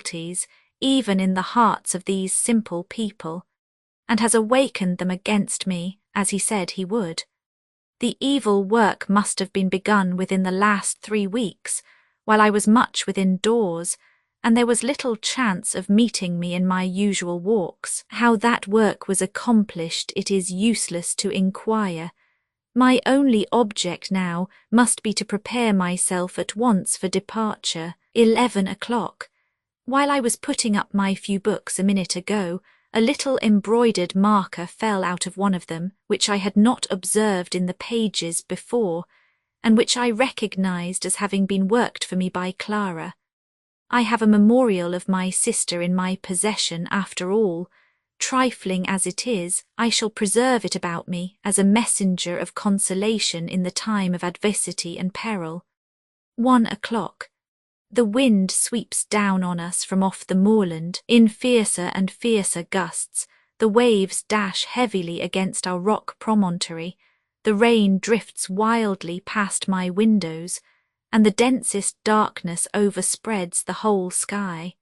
cruelties, even in the hearts of these simple people, and has awakened them against me, as he said he would. The evil work must have been begun within the last 3 weeks, while I was much within doors, and there was little chance of meeting me in my usual walks. How that work was accomplished it is useless to inquire. My only object now must be to prepare myself at once for departure. 11 o'clock. While I was putting up my few books a minute ago, a little embroidered marker fell out of one of them, which I had not observed in the pages before, and which I recognized as having been worked for me by Clara. I have a memorial of my sister in my possession after all. Trifling as it is, I shall preserve it about me as a messenger of consolation in the time of adversity and peril. 1 o'clock. The wind sweeps down on us from off the moorland in fiercer and fiercer gusts. The waves dash heavily against our rock promontory. The rain drifts wildly past my windows, and the densest darkness overspreads the whole sky.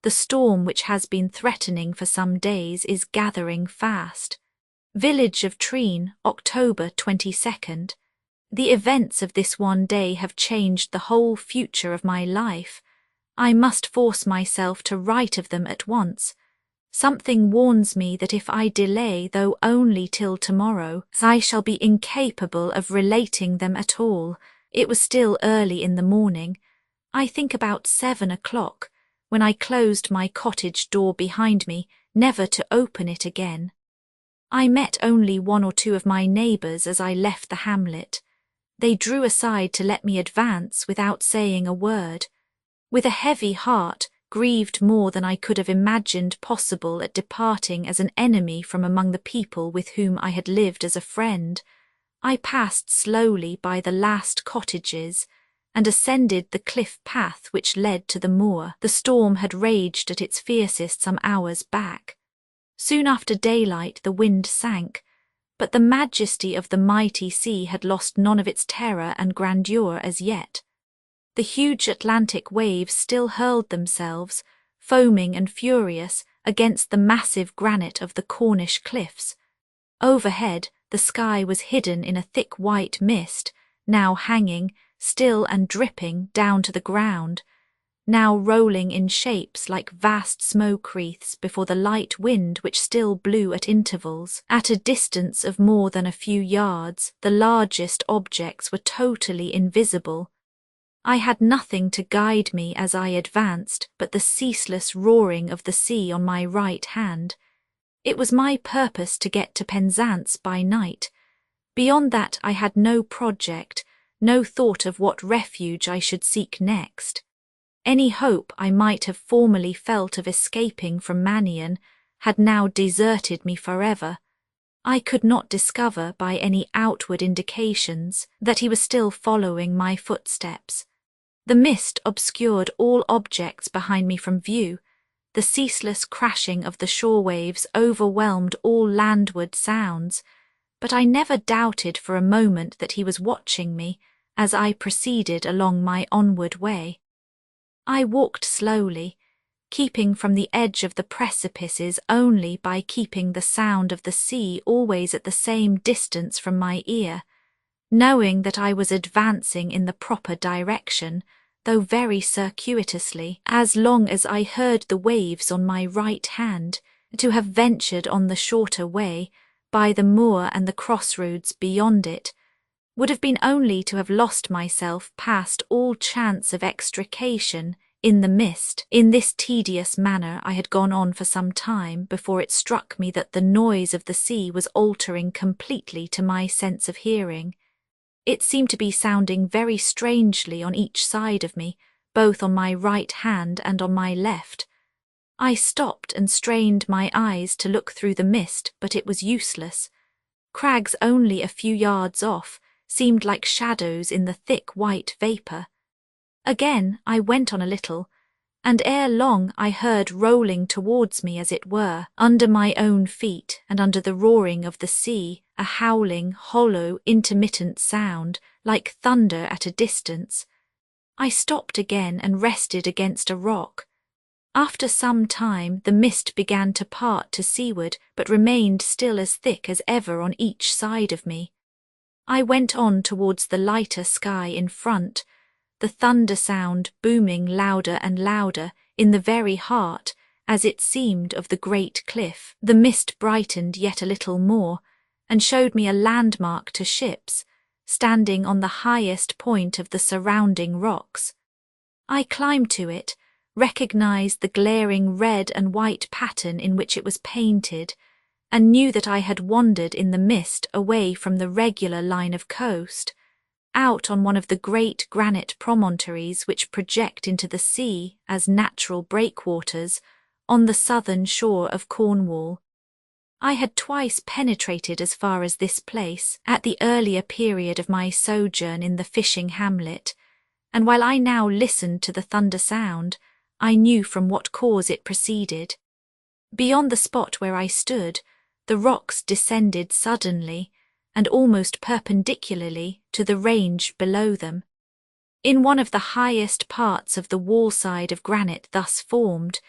The storm which has been threatening for some days is gathering fast. Village of Treen, October 22nd. The events of this one day have changed the whole future of my life. I must force myself to write of them at once. Something warns me that if I delay, though only till tomorrow, I shall be incapable of relating them at all. It was still early in the morning, I think about 7 o'clock, when I closed my cottage door behind me, never to open it again. I met only 1 or 2 of my neighbours as I left the hamlet. They drew aside to let me advance without saying a word. With a heavy heart, grieved more than I could have imagined possible at departing as an enemy from among the people with whom I had lived as a friend, I passed slowly by the last cottages and ascended the cliff path which led to the moor. The storm had raged at its fiercest some hours back. Soon after daylight the wind sank, but the majesty of the mighty sea had lost none of its terror and grandeur as yet. The huge Atlantic waves still hurled themselves, foaming and furious, against the massive granite of the Cornish cliffs. Overhead, the sky was hidden in a thick white mist, now hanging, still and dripping, down to the ground, now rolling in shapes like vast smoke wreaths before the light wind which still blew at intervals. At a distance of more than a few yards, the largest objects were totally invisible. I had nothing to guide me as I advanced but the ceaseless roaring of the sea on my right hand. It was my purpose to get to Penzance by night. Beyond that I had no project, no thought of what refuge I should seek next. Any hope I might have formerly felt of escaping from Mannion had now deserted me forever. I could not discover by any outward indications that he was still following my footsteps. The mist obscured all objects behind me from view. The ceaseless crashing of the shore waves overwhelmed all landward sounds, but I never doubted for a moment that he was watching me as I proceeded along my onward way. I walked slowly, keeping from the edge of the precipices only by keeping the sound of the sea always at the same distance from my ear, knowing that I was advancing in the proper direction, though very circuitously, as long as I heard the waves on my right hand. To have ventured on the shorter way, by the moor and the crossroads beyond it, would have been only to have lost myself past all chance of extrication in the mist. In this tedious manner I had gone on for some time before it struck me that the noise of the sea was altering completely to my sense of hearing. It seemed to be sounding very strangely on each side of me, both on my right hand and on my left. I stopped and strained my eyes to look through the mist, but it was useless. Crags only a few yards off seemed like shadows in the thick white vapour. Again I went on a little, and ere long I heard rolling towards me, as it were, under my own feet and under the roaring of the sea, a howling, hollow, intermittent sound, like thunder at a distance. I stopped again and rested against a rock. After some time the mist began to part to seaward, but remained still as thick as ever on each side of me. I went on towards the lighter sky in front, the thunder sound booming louder and louder in the very heart, as it seemed, of the great cliff. The mist brightened yet a little more, and showed me a landmark to ships, standing on the highest point of the surrounding rocks. I climbed to it, recognized the glaring red and white pattern in which it was painted, and knew that I had wandered in the mist away from the regular line of coast, out on one of the great granite promontories which project into the sea as natural breakwaters on the southern shore of Cornwall. I had twice penetrated as far as this place at the earlier period of my sojourn in the fishing hamlet, and while I now listened to the thunder sound, I knew from what cause it proceeded. Beyond the spot where I stood, the rocks descended suddenly and almost perpendicularly to the range below them. In one of the highest parts of the wall side of granite thus formed,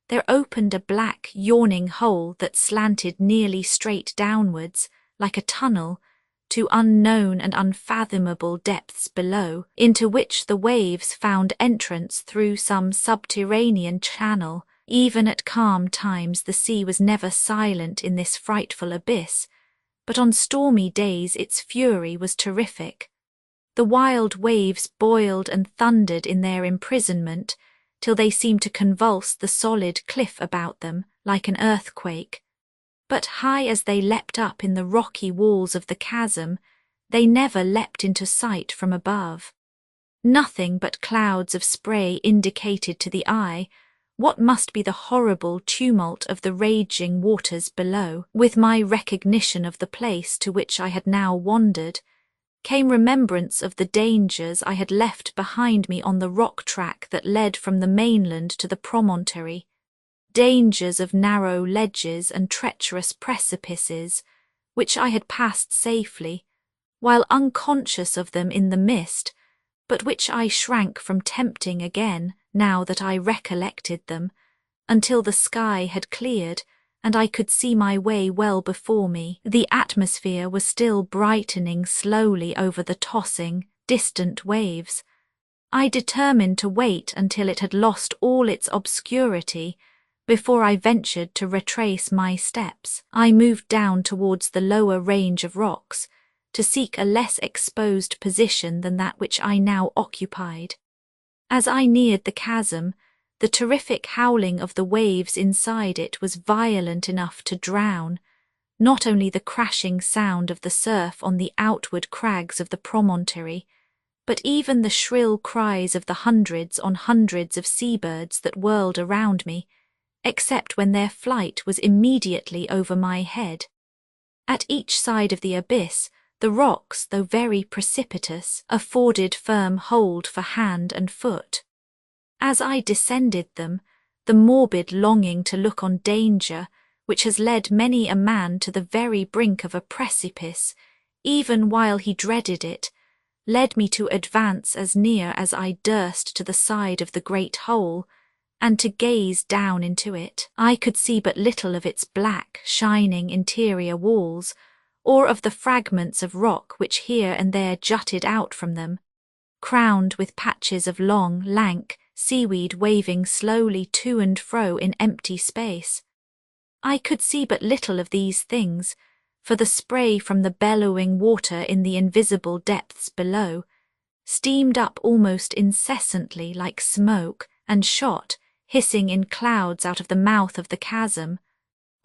there opened a black, yawning hole that slanted nearly straight downwards, like a tunnel, to unknown and unfathomable depths below, into which the waves found entrance through some subterranean channel. Even at calm times the sea was never silent in this frightful abyss, but on stormy days its fury was terrific. The wild waves boiled and thundered in their imprisonment, till they seemed to convulse the solid cliff about them like an earthquake. But high as they leapt up in the rocky walls of the chasm, they never leapt into sight from above. Nothing but clouds of spray indicated to the eye what must be the horrible tumult of the raging waters below. With my recognition of the place to which I had now wandered, came remembrance of the dangers I had left behind me on the rock track that led from the mainland to the promontory, dangers of narrow ledges and treacherous precipices, which I had passed safely, while unconscious of them in the mist, but which I shrank from tempting again, now that I recollected them, until the sky had cleared and I could see my way well before me. The atmosphere was still brightening slowly over the tossing, distant waves. I determined to wait until it had lost all its obscurity before I ventured to retrace my steps. I moved down towards the lower range of rocks, to seek a less exposed position than that which I now occupied. As I neared the chasm, the terrific howling of the waves inside it was violent enough to drown not only the crashing sound of the surf on the outward crags of the promontory, but even the shrill cries of the hundreds on hundreds of seabirds that whirled around me, except when their flight was immediately over my head. At each side of the abyss, the rocks, though very precipitous, afforded firm hold for hand and foot. As I descended them, the morbid longing to look on danger, which has led many a man to the very brink of a precipice, even while he dreaded it, led me to advance as near as I durst to the side of the great hole, and to gaze down into it. I could see but little of its black, shining interior walls, or of the fragments of rock which here and there jutted out from them, crowned with patches of long, lank seaweed waving slowly to and fro in empty space. I could see but little of these things, for the spray from the bellowing water in the invisible depths below steamed up almost incessantly like smoke and shot, hissing in clouds out of the mouth of the chasm,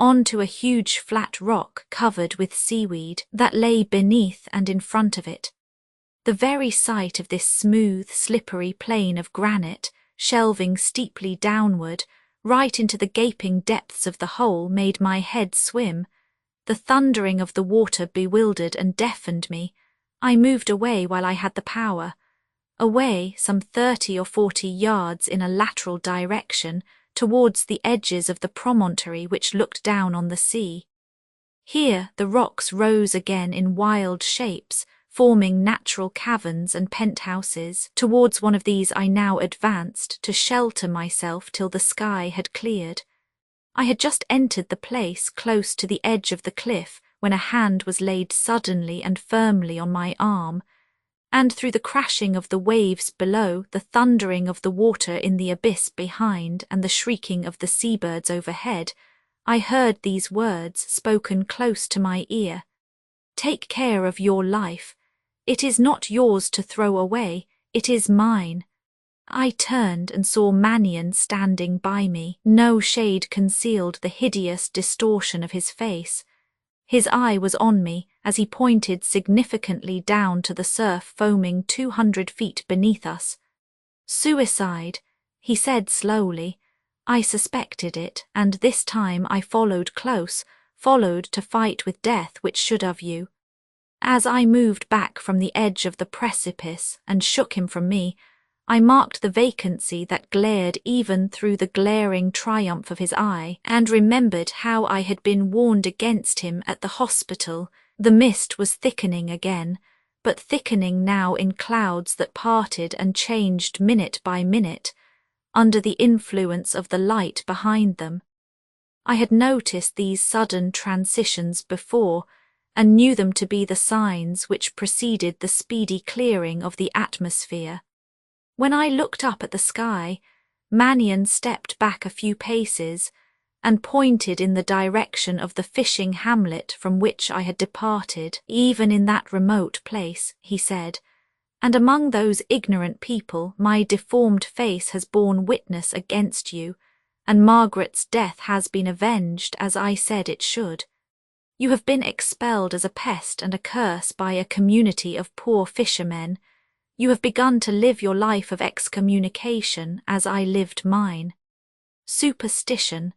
on to a huge flat rock covered with seaweed that lay beneath and in front of it. The very sight of this smooth, slippery plain of granite, shelving steeply downward, right into the gaping depths of the hole, made my head swim. The thundering of the water bewildered and deafened me. I moved away while I had the power, away some 30 or 40 yards in a lateral direction towards the edges of the promontory which looked down on the sea. Here the rocks rose again in wild shapes, forming natural caverns and penthouses. Towards one of these I now advanced to shelter myself till the sky had cleared. I had just entered the place close to the edge of the cliff when a hand was laid suddenly and firmly on my arm, and through the crashing of the waves below, the thundering of the water in the abyss behind, and the shrieking of the seabirds overhead, I heard these words spoken close to my ear. "Take care of your life. It is not yours to throw away, it is mine." I turned and saw Mannion standing by me. No shade concealed the hideous distortion of his face. His eye was on me as he pointed significantly down to the surf foaming 200 feet beneath us. "Suicide," he said slowly. I suspected it, and this time I followed close, followed to fight with death which should have you. As I moved back from the edge of the precipice and shook him from me, I marked the vacancy that glared even through the glaring triumph of his eye, and remembered how I had been warned against him at the hospital. The mist was thickening again, but thickening now in clouds that parted and changed minute by minute, under the influence of the light behind them. I had noticed these sudden transitions before, and knew them to be the signs which preceded the speedy clearing of the atmosphere. When I looked up at the sky, Mannion stepped back a few paces and pointed in the direction of the fishing hamlet from which I had departed. "Even in that remote place," he said, "and among those ignorant people, my deformed face has borne witness against you, and Margaret's death has been avenged as I said it should. You have been expelled as a pest and a curse by a community of poor fishermen. You have begun to live your life of excommunication as I lived mine. Superstition,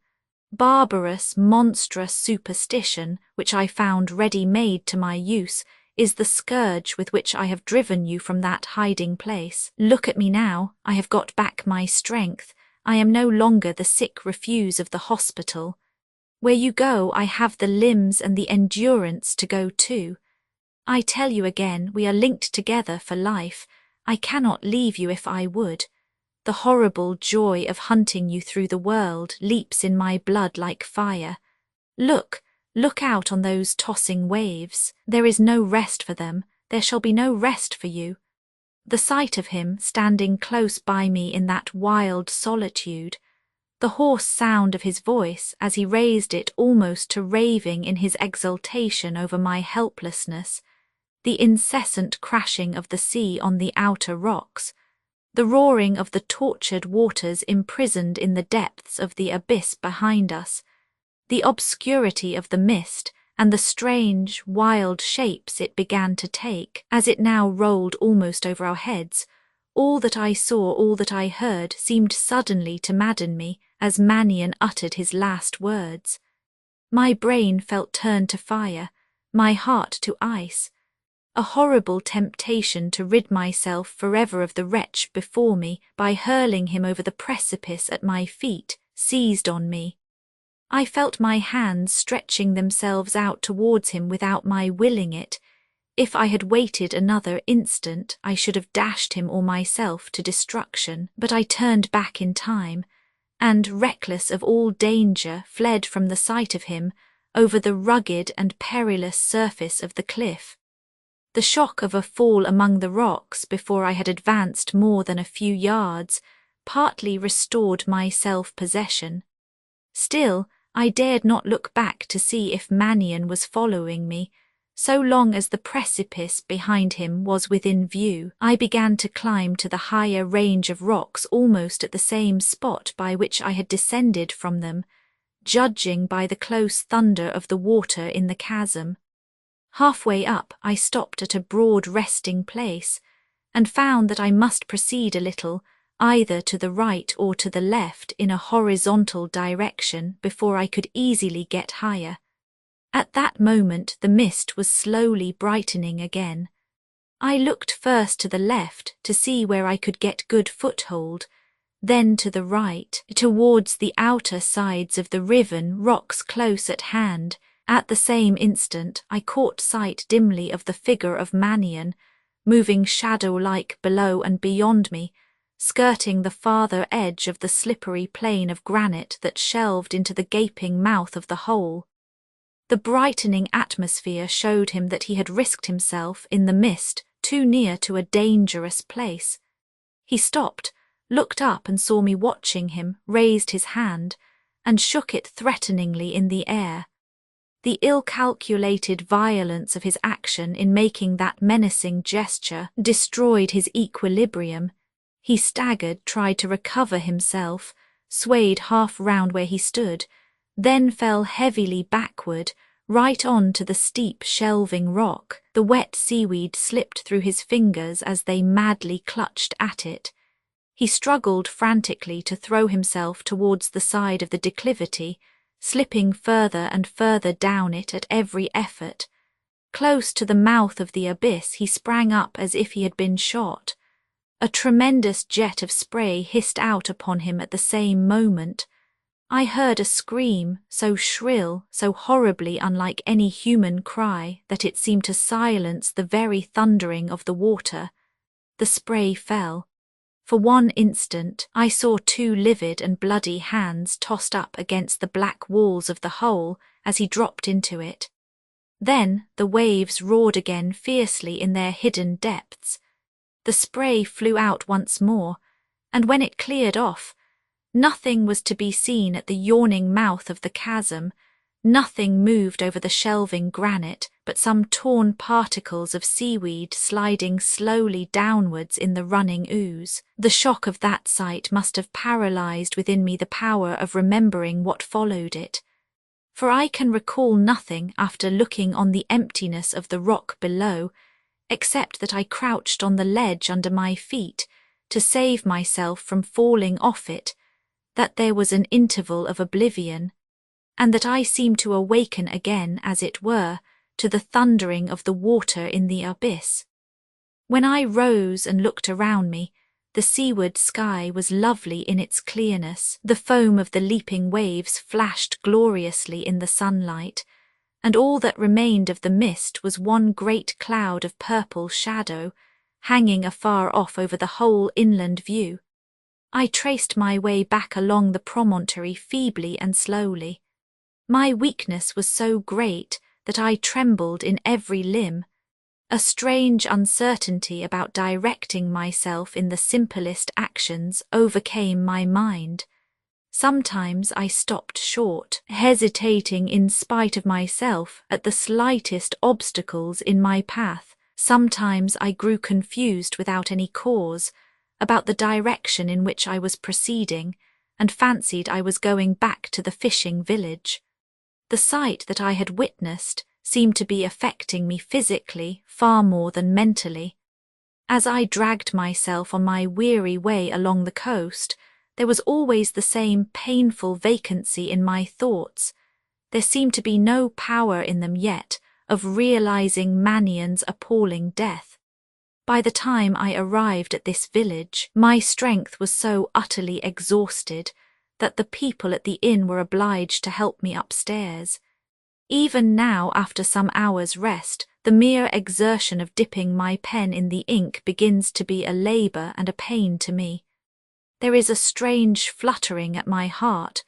barbarous, monstrous superstition, which I found ready-made to my use, is the scourge with which I have driven you from that hiding place. Look at me now, I have got back my strength. I am no longer the sick refuse of the hospital. Where you go, I have the limbs and the endurance to go too. I tell you again, we are linked together for life. I cannot leave you if I would. The horrible joy of hunting you through the world leaps in my blood like fire. Look out on those tossing waves. There is no rest for them. There shall be no rest for you." The sight of him standing close by me in that wild solitude, the hoarse sound of his voice as he raised it almost to raving in his exultation over my helplessness, the incessant crashing of the sea on the outer rocks, the roaring of the tortured waters imprisoned in the depths of the abyss behind us, the obscurity of the mist, and the strange, wild shapes it began to take, as it now rolled almost over our heads. All that I saw, all that I heard, seemed suddenly to madden me as Mannion uttered his last words. My brain felt turned to fire, my heart to ice. A horrible temptation to rid myself forever of the wretch before me by hurling him over the precipice at my feet seized on me. I felt my hands stretching themselves out towards him without my willing it. If I had waited another instant, I should have dashed him or myself to destruction, but I turned back in time, and, reckless of all danger, fled from the sight of him over the rugged and perilous surface of the cliff. The shock of a fall among the rocks before I had advanced more than a few yards partly restored my self-possession. Still, I dared not look back to see if Mannion was following me. So long as the precipice behind him was within view, I began to climb to the higher range of rocks almost at the same spot by which I had descended from them, judging by the close thunder of the water in the chasm. Halfway up, I stopped at a broad resting place, and found that I must proceed a little, either to the right or to the left in a horizontal direction before I could easily get higher. At that moment the mist was slowly brightening again. I looked first to the left to see where I could get good foothold, then to the right, towards the outer sides of the riven rocks close at hand, At the same instant I caught sight dimly of the figure of Mannion, moving shadow-like below and beyond me, skirting the farther edge of the slippery plain of granite that shelved into the gaping mouth of the hole. The brightening atmosphere showed him that he had risked himself in the mist too near to a dangerous place. He stopped, looked up and saw me watching him, raised his hand, and shook it threateningly in the air. The ill-calculated violence of his action in making that menacing gesture destroyed his equilibrium. He staggered, tried to recover himself, swayed half round where he stood, then fell heavily backward, right on to the steep shelving rock. The wet seaweed slipped through his fingers as they madly clutched at it. He struggled frantically to throw himself towards the side of the declivity, slipping further and further down it at every effort. Close to the mouth of the abyss he sprang up as if he had been shot. A tremendous jet of spray hissed out upon him at the same moment. I heard a scream, so shrill, so horribly unlike any human cry, that it seemed to silence the very thundering of the water. The spray fell. For one instant I saw two livid and bloody hands tossed up against the black walls of the hole as he dropped into it. Then the waves roared again fiercely in their hidden depths. The spray flew out once more, and when it cleared off, nothing was to be seen at the yawning mouth of the chasm. Nothing moved over the shelving granite but some torn particles of seaweed sliding slowly downwards in the running ooze. The shock of that sight must have paralysed within me the power of remembering what followed it. For I can recall nothing after looking on the emptiness of the rock below, except that I crouched on the ledge under my feet to save myself from falling off it, that there was an interval of oblivion, and that I seemed to awaken again, as it were, to the thundering of the water in the abyss. When I rose and looked around me, the seaward sky was lovely in its clearness. The foam of the leaping waves flashed gloriously in the sunlight, and all that remained of the mist was one great cloud of purple shadow, hanging afar off over the whole inland view. I traced my way back along the promontory feebly and slowly. My weakness was so great that I trembled in every limb. A strange uncertainty about directing myself in the simplest actions overcame my mind. Sometimes I stopped short, hesitating in spite of myself at the slightest obstacles in my path. Sometimes I grew confused without any cause about the direction in which I was proceeding, and fancied I was going back to the fishing village. The sight that I had witnessed seemed to be affecting me physically far more than mentally. As I dragged myself on my weary way along the coast, there was always the same painful vacancy in my thoughts. There seemed to be no power in them yet of realizing Mannion's appalling death. By the time I arrived at this village, my strength was so utterly exhausted that the people at the inn were obliged to help me upstairs. Even now, after some hours' rest, the mere exertion of dipping my pen in the ink begins to be a labour and a pain to me. There is a strange fluttering at my heart.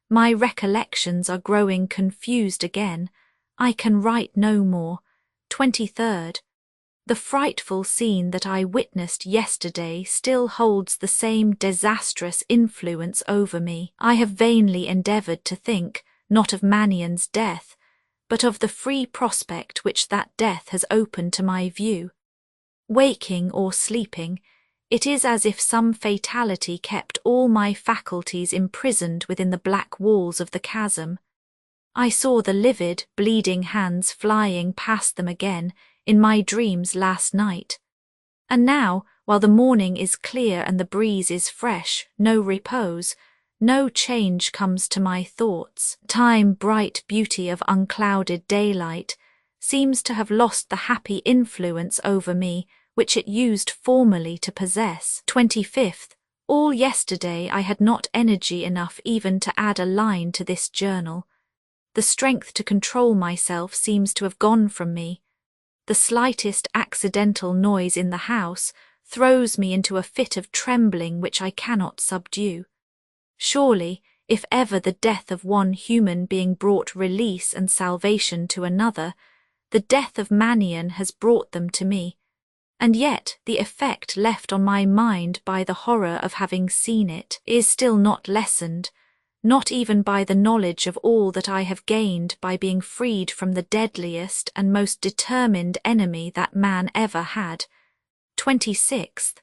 My recollections are growing confused again. I can write no more. 23rd. The frightful scene that I witnessed yesterday still holds the same disastrous influence over me. I have vainly endeavoured to think, not of Mannion's death, but of the free prospect which that death has opened to my view. Waking or sleeping, it is as if some fatality kept all my faculties imprisoned within the black walls of the chasm. I saw the livid, bleeding hands flying past them again in my dreams last night. And now, while the morning is clear and the breeze is fresh, no repose, no change comes to my thoughts. Time, bright beauty of unclouded daylight, seems to have lost the happy influence over me which it used formerly to possess. 25th. All yesterday I had not energy enough even to add a line to this journal. The strength to control myself seems to have gone from me. The slightest accidental noise in the house throws me into a fit of trembling which I cannot subdue. Surely, if ever the death of one human being brought release and salvation to another, the death of Mannion has brought them to me, and yet the effect left on my mind by the horror of having seen it is still not lessened, not even by the knowledge of all that I have gained by being freed from the deadliest and most determined enemy that man ever had. 26th.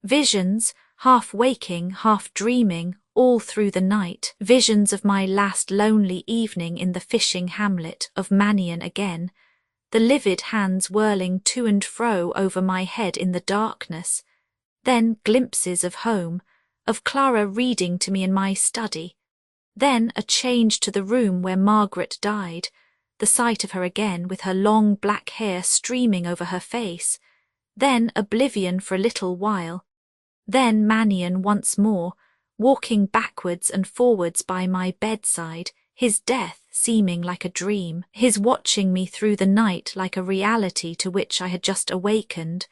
Visions, half waking, half dreaming, all through the night, visions of my last lonely evening in the fishing hamlet, of Mannion again, the livid hands whirling to and fro over my head in the darkness, then glimpses of home, of Clara reading to me in my study, then a change to the room where Margaret died, the sight of her again with her long black hair streaming over her face, then oblivion for a little while, then Mannion once more, walking backwards and forwards by my bedside, his death seeming like a dream, his watching me through the night like a reality to which I had just awakened,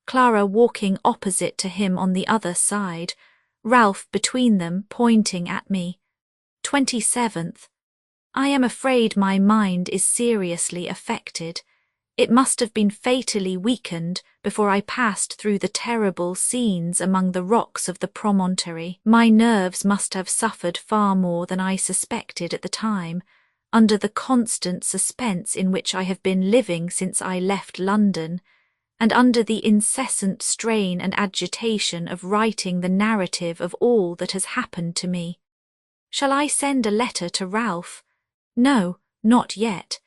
Clara walking opposite to him on the other side, Ralph between them pointing at me. 27th. I am afraid my mind is seriously affected. It must have been fatally weakened before I passed through the terrible scenes among the rocks of the promontory. My nerves must have suffered far more than I suspected at the time, under the constant suspense in which I have been living since I left London, and under the incessant strain and agitation of writing the narrative of all that has happened to me. Shall I send a letter to Ralph? No, not yet.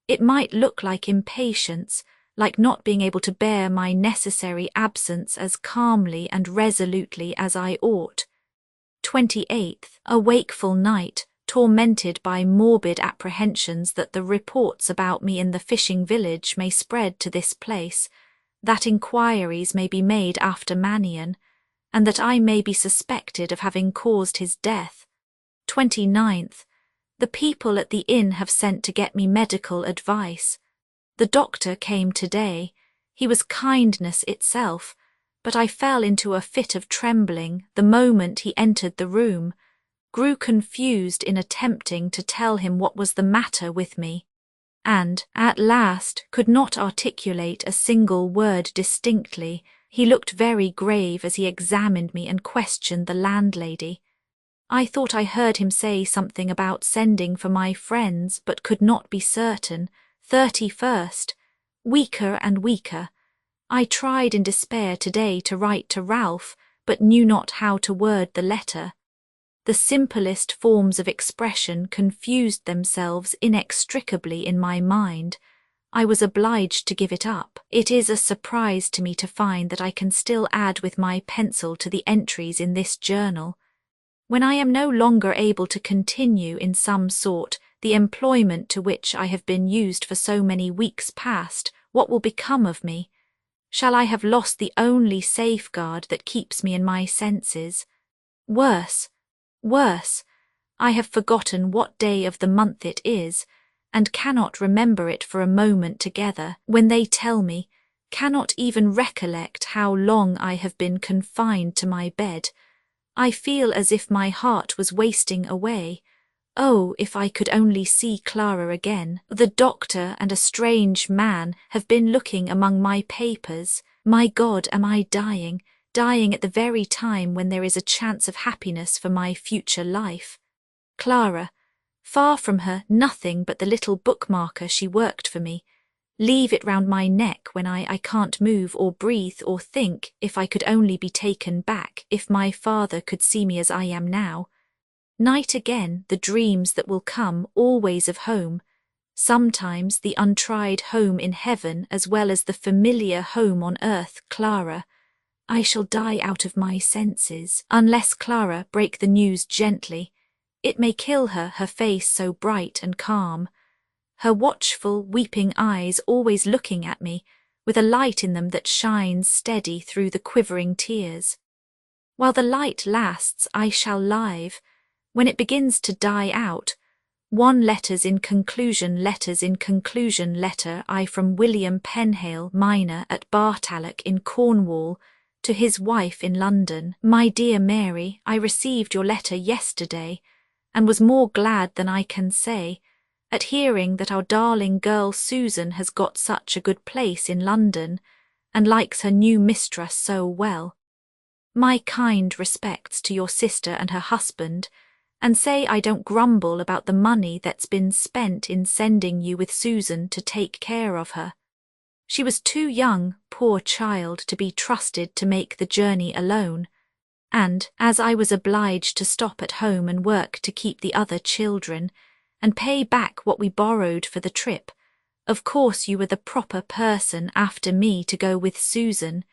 It might look like impatience, like not being able to bear my necessary absence as calmly and resolutely as I ought. 28th. A wakeful night, tormented by morbid apprehensions that the reports about me in the fishing village may spread to this place, that inquiries may be made after Mannion, and that I may be suspected of having caused his death. 29th. The people at the inn have sent to get me medical advice. The doctor came today. He was kindness itself, but I fell into a fit of trembling the moment he entered the room, grew confused in attempting to tell him what was the matter with me, and, at last, could not articulate a single word distinctly. He looked very grave as he examined me and questioned the landlady. I thought I heard him say something about sending for my friends, but could not be certain. 31st. Weaker and weaker. I tried in despair today to write to Ralph, but knew not how to word the letter. The simplest forms of expression confused themselves inextricably in my mind. I was obliged to give it up. It is a surprise to me to find that I can still add with my pencil to the entries in this journal. When I am no longer able to continue in some sort the employment to which I have been used for so many weeks past, what will become of me? Shall I have lost the only safeguard that keeps me in my senses? Worse, worse, I have forgotten what day of the month it is, and cannot remember it for a moment together. When they tell me, cannot even recollect how long I have been confined to my bed. I feel as if my heart was wasting away. Oh, if I could only see Clara again! The doctor and a strange man have been looking among my papers. My God, am I dying, dying at the very time when there is a chance of happiness for my future life? Clara, far from her nothing but the little bookmarker she worked for me. Leave it round my neck when I can't move or breathe or think. If I could only be taken back, if my father could see me as I am now. Night again, the dreams that will come, always of home. Sometimes the untried home in heaven as well as the familiar home on earth. Clara, I shall die out of my senses, unless Clara break the news gently. It may kill her, her face so bright and calm. Her watchful, weeping eyes always looking at me, with a light in them that shines steady through the quivering tears. While the light lasts, I shall live. When it begins to die out, 1 letters in conclusion letter I from William Penhale, miner at Bartalloch in Cornwall, to his wife in London. My dear Mary, I received your letter yesterday, and was more glad than I can say, at hearing that our darling girl Susan has got such a good place in London, and likes her new mistress so well. My kind respects to your sister and her husband, and say I don't grumble about the money that's been spent in sending you with Susan to take care of her. She was too young, poor child, to be trusted to make the journey alone, and, as I was obliged to stop at home and work to keep the other children, and pay back what we borrowed for the trip, of course you were the proper person after me to go with Susan,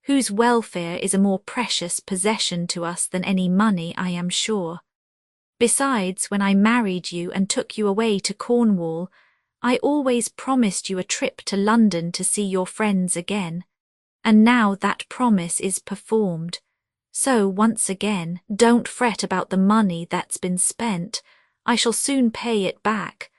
whose welfare is a more precious possession to us than any money, I am sure. Besides, when I married you and took you away to Cornwall, I always promised you a trip to London to see your friends again, and now that promise is performed. So, once again, don't fret about the money that's been spent. I shall soon pay it back.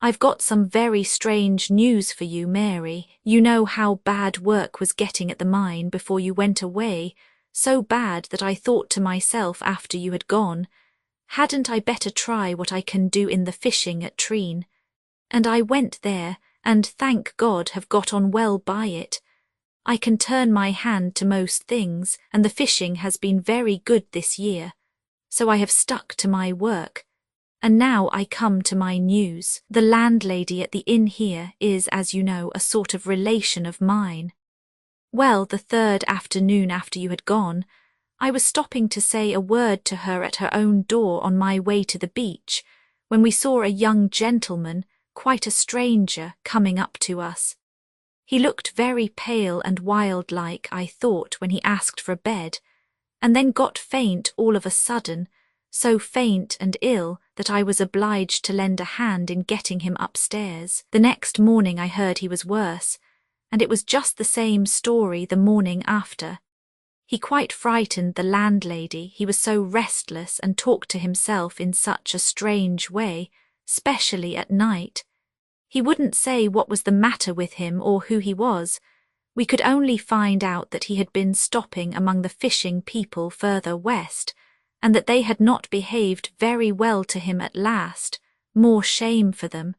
I've got some very strange news for you, Mary. You know how bad work was getting at the mine before you went away, so bad that I thought to myself after you had gone, hadn't I better try what I can do in the fishing at Treen? And I went there, and thank God have got on well by it. I can turn my hand to most things, and the fishing has been very good this year, so I have stuck to my work. And now I come to my news. The landlady at the inn here is, as you know, a sort of relation of mine. Well, the 3rd afternoon after you had gone, I was stopping to say a word to her at her own door on my way to the beach, when we saw a young gentleman, quite a stranger, coming up to us. He looked very pale and wild-like, I thought, when he asked for a bed, and then got faint all of a sudden, so faint and ill that I was obliged to lend a hand in getting him upstairs. The next morning I heard he was worse, and it was just the same story the morning after. He quite frightened the landlady, he was so restless and talked to himself in such a strange way, specially at night. He wouldn't say what was the matter with him or who he was. We could only find out that he had been stopping among the fishing people further west, and that they had not behaved very well to him at last. More shame for them.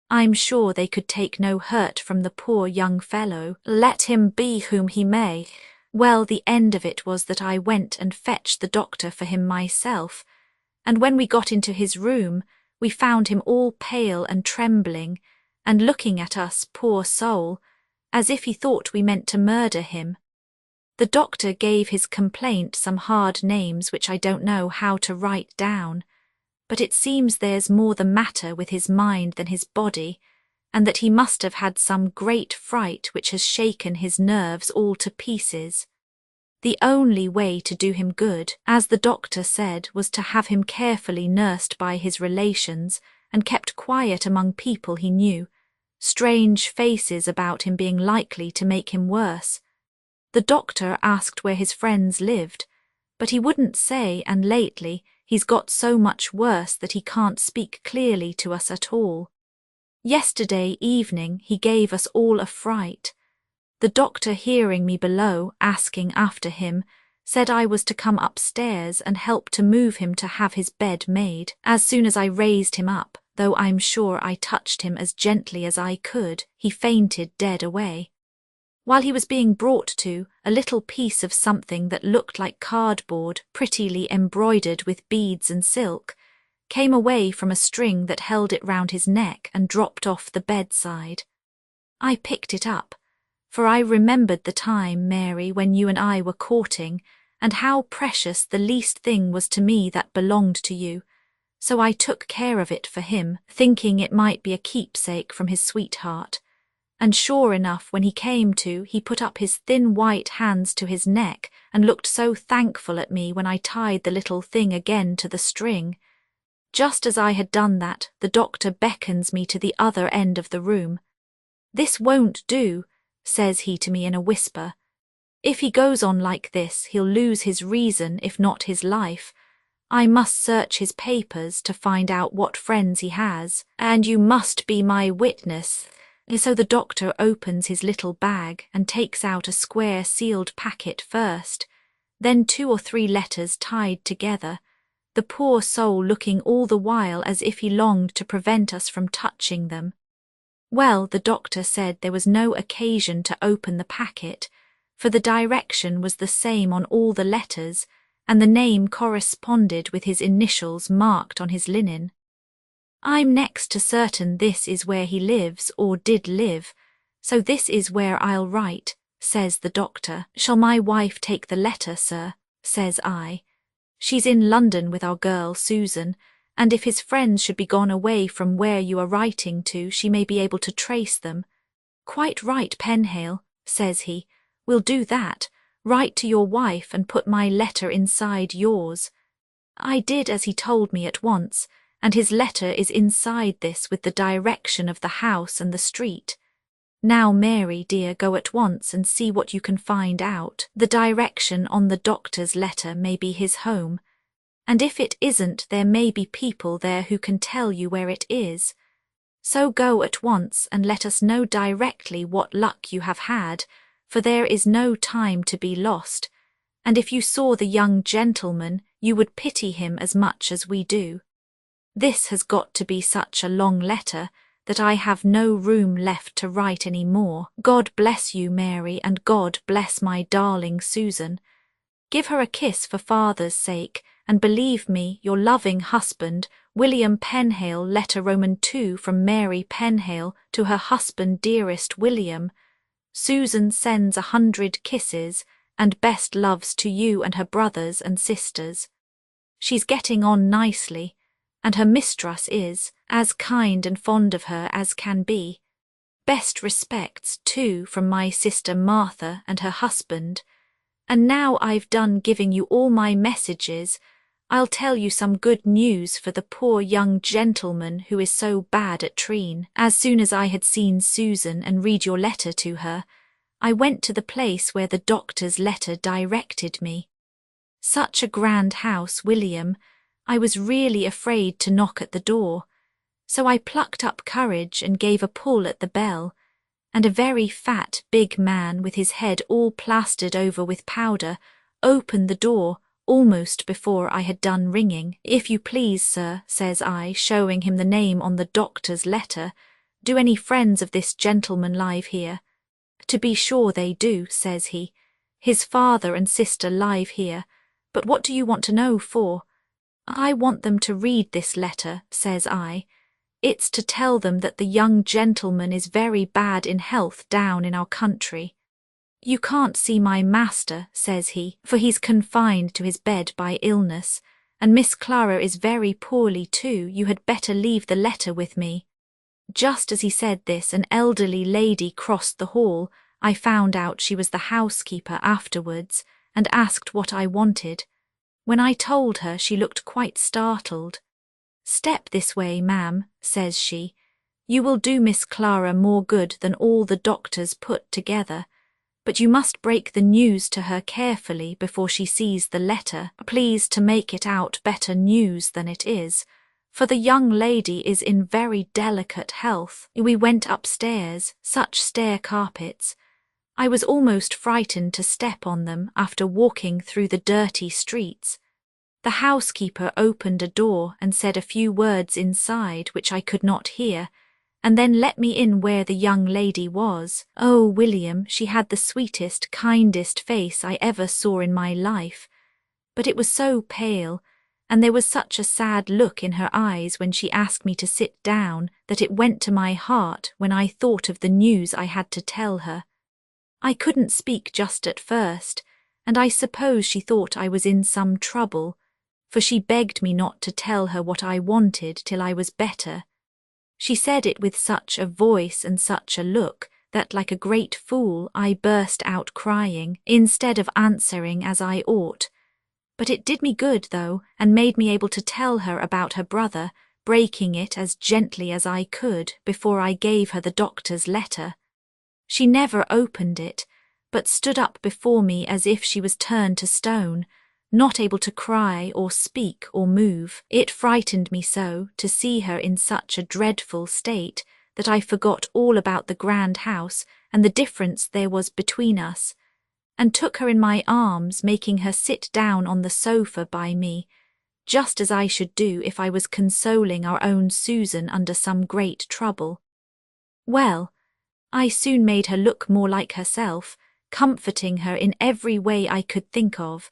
I'm sure they could take no hurt from the poor young fellow, let him be whom he may. Well, the end of it was that I went and fetched the doctor for him myself, and when we got into his room, we found him all pale and trembling, and looking at us, poor soul, as if he thought we meant to murder him. The doctor gave his complaint some hard names which I don't know how to write down, but it seems there's more the matter with his mind than his body, and that he must have had some great fright which has shaken his nerves all to pieces. The only way to do him good, as the doctor said, was to have him carefully nursed by his relations and kept quiet among people he knew, strange faces about him being likely to make him worse. The doctor asked where his friends lived, but he wouldn't say, and lately he's got so much worse that he can't speak clearly to us at all. Yesterday evening he gave us all a fright. The doctor, hearing me below, asking after him, said I was to come upstairs and help to move him to have his bed made. As soon as I raised him up, though I'm sure I touched him as gently as I could, he fainted dead away. While he was being brought to, a little piece of something that looked like cardboard, prettily embroidered with beads and silk, came away from a string that held it round his neck and dropped off the bedside. I picked it up, for I remembered the time, Mary, when you and I were courting, and how precious the least thing was to me that belonged to you, so I took care of it for him, thinking it might be a keepsake from his sweetheart. And sure enough, when he came to, he put up his thin white hands to his neck and looked so thankful at me when I tied the little thing again to the string. Just as I had done that, the doctor beckons me to the other end of the room. "This won't do," says he to me in a whisper. "If he goes on like this, he'll lose his reason, if not his life. I must search his papers to find out what friends he has, and you must be my witness." So the doctor opens his little bag and takes out a square sealed packet first, then 2 or 3 letters tied together, the poor soul looking all the while as if he longed to prevent us from touching them. Well, the doctor said there was no occasion to open the packet, for the direction was the same on all the letters, and the name corresponded with his initials marked on his linen. "I'm next to certain this is where he lives or did live, so this is where I'll write," says the doctor. "Shall my wife take the letter, sir?" says I. "She's in London with our girl Susan, and if his friends should be gone away from where you are writing to, she may be able to trace them." "Quite right, Penhale," says he. "We'll do that. Write to your wife and put my letter inside yours." I did as he told me at once, and his letter is inside this with the direction of the house and the street. "Now, Mary, dear, go at once and see what you can find out. The direction on the doctor's letter may be his home, and if it isn't, there may be people there who can tell you where it is. So go at once and let us know directly what luck you have had, for there is no time to be lost, and if you saw the young gentleman, you would pity him as much as we do. This has got to be such a long letter that I have no room left to write any more. God bless you, Mary, and God bless my darling Susan. Give her a kiss for father's sake, and believe me, your loving husband, William Penhale. Letter Roman 2 from Mary Penhale to her husband, dearest William. Susan sends 100 kisses, and best loves to you and her brothers and sisters. She's getting on nicely, and her mistress is as kind and fond of her as can be. Best respects, too, from my sister Martha and her husband. And now I've done giving you all my messages, I'll tell you some good news for the poor young gentleman who is so bad at Treen. As soon as I had seen Susan and read your letter to her, I went to the place where the doctor's letter directed me. Such a grand house, William, I was really afraid to knock at the door, so I plucked up courage and gave a pull at the bell, and a very fat, big man with his head all plastered over with powder opened the door almost before I had done ringing. "If you please, sir," says I, showing him the name on the doctor's letter, "do any friends of this gentleman live here?" "To be sure they do," says he. "His father and sister live here, but what do you want to know for?" "I want them to read this letter," says I. "It's to tell them that the young gentleman is very bad in health down in our country." "You can't see my master," says he, "for he's confined to his bed by illness, and Miss Clara is very poorly too. You had better leave the letter with me." Just as he said this, an elderly lady crossed the hall. I found out she was the housekeeper afterwards, and asked what I wanted. When I told her, she looked quite startled. "Step this way, ma'am," says she. "You will do Miss Clara more good than all the doctors put together, but you must break the news to her carefully before she sees the letter. Please to make it out better news than it is, for the young lady is in very delicate health." We went upstairs, such stair carpets. I was almost frightened to step on them after walking through the dirty streets. The housekeeper opened a door and said a few words inside which I could not hear, and then let me in where the young lady was. Oh, William, she had the sweetest, kindest face I ever saw in my life, but it was so pale, and there was such a sad look in her eyes when she asked me to sit down that it went to my heart when I thought of the news I had to tell her. I couldn't speak just at first, and I suppose she thought I was in some trouble, for she begged me not to tell her what I wanted till I was better. She said it with such a voice and such a look that, like a great fool, I burst out crying, instead of answering as I ought. But it did me good, though, and made me able to tell her about her brother, breaking it as gently as I could before I gave her the doctor's letter. She never opened it, but stood up before me as if she was turned to stone, not able to cry or speak or move. It frightened me so to see her in such a dreadful state that I forgot all about the grand house and the difference there was between us, and took her in my arms, making her sit down on the sofa by me, just as I should do if I was consoling our own Susan under some great trouble. Well, I soon made her look more like herself, comforting her in every way I could think of,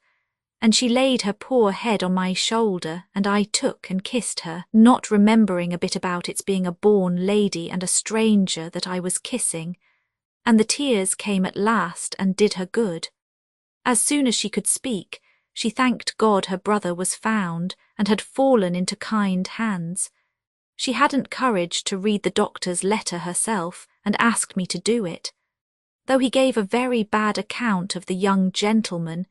and she laid her poor head on my shoulder, and I took and kissed her, not remembering a bit about its being a born lady and a stranger that I was kissing, and the tears came at last and did her good. As soon as she could speak, she thanked God her brother was found and had fallen into kind hands. She hadn't courage to read the doctor's letter herself and asked me to do it. Though he gave a very bad account of the young gentleman,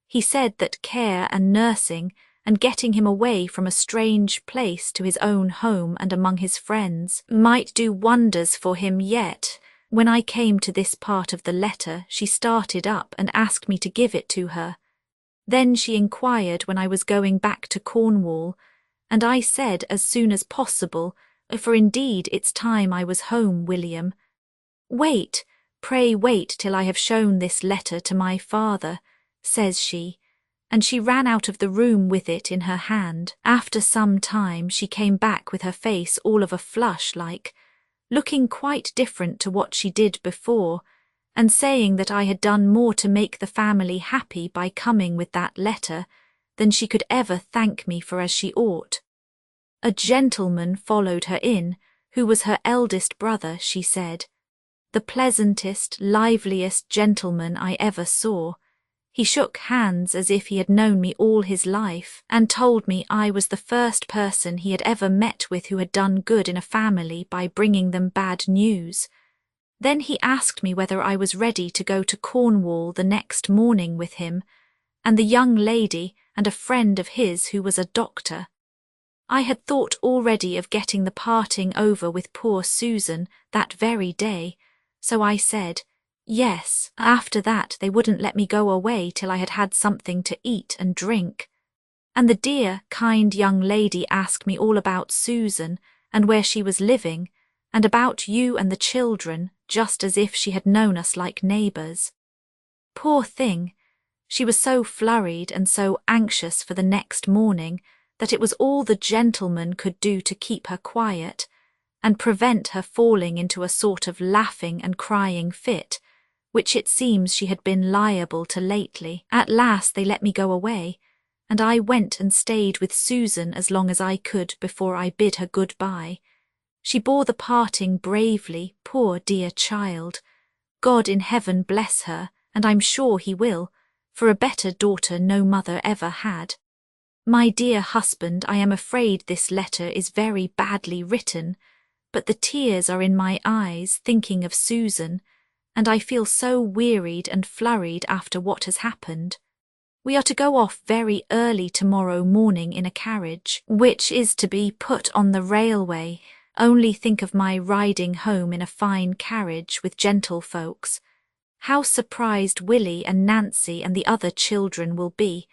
he said that care and nursing and getting him away from a strange place to his own home and among his friends might do wonders for him yet. When I came to this part of the letter, she started up and asked me to give it to her. Then she inquired when I was going back to Cornwall, and I said as soon as possible, for indeed it's time I was home, William. Wait, pray wait till I have shown this letter to my father, says she, and she ran out of the room with it in her hand. After some time she came back with her face all of a flush like, looking quite different to what she did before, and saying that I had done more to make the family happy by coming with that letter than she could ever thank me for as she ought. A gentleman followed her in, who was her eldest brother, she said. The pleasantest, liveliest gentleman I ever saw. He shook hands as if he had known me all his life, and told me I was the first person he had ever met with who had done good in a family by bringing them bad news. Then he asked me whether I was ready to go to Cornwall the next morning with him, and the young lady and a friend of his who was a doctor. I had thought already of getting the parting over with poor Susan that very day, so I said, yes. After that they wouldn't let me go away till I had had something to eat and drink. And the dear, kind young lady asked me all about Susan and where she was living, and about you and the children, just as if she had known us like neighbours. Poor thing! She was so flurried and so anxious for the next morning that it was all the gentleman could do to keep her quiet, and prevent her falling into a sort of laughing and crying fit, which it seems she had been liable to lately. At last they let me go away, and I went and stayed with Susan as long as I could before I bid her good-bye. She bore the parting bravely, poor dear child. God in heaven bless her, and I'm sure he will, for a better daughter no mother ever had. My dear husband, I am afraid this letter is very badly written, but the tears are in my eyes thinking of Susan, and I feel so wearied and flurried after what has happened. We are to go off very early tomorrow morning in a carriage, which is to be put on the railway. Only think of my riding home in a fine carriage with gentlefolks. How surprised Willie and Nancy and the other children will be.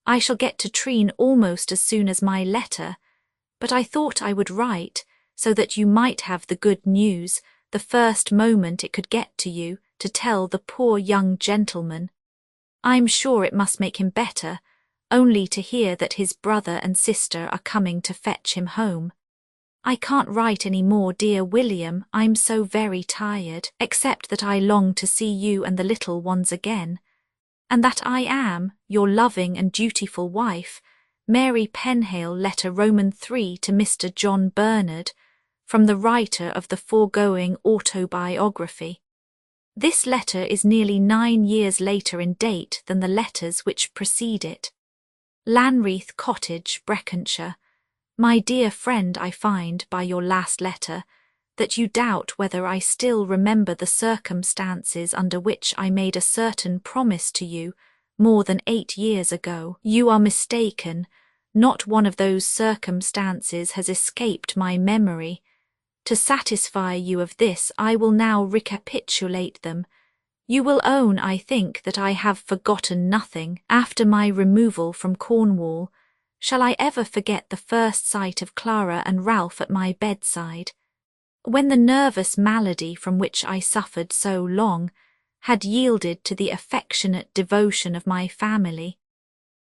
I shall get to Treen almost as soon as my letter, but I thought I would write, so that you might have the good news the first moment it could get to you, to tell the poor young gentleman. I'm sure it must make him better, only to hear that his brother and sister are coming to fetch him home. I can't write any more, dear William, I'm so very tired, except that I long to see you and the little ones again, and that I am, your loving and dutiful wife, Mary Penhale, letter Roman 3 to Mr. John Bernard, from the writer of the foregoing autobiography. This letter is nearly 9 years later in date than the letters which precede it. Lanreath Cottage, Breconshire. My dear friend, I find, by your last letter, that you doubt whether I still remember the circumstances under which I made a certain promise to you more than 8 years ago. You are mistaken. Not one of those circumstances has escaped my memory. To satisfy you of this, I will now recapitulate them. You will own, I think, that I have forgotten nothing. After my removal from Cornwall, shall I ever forget the first sight of Clara and Ralph at my bedside, when the nervous malady from which I suffered so long had yielded to the affectionate devotion of my family,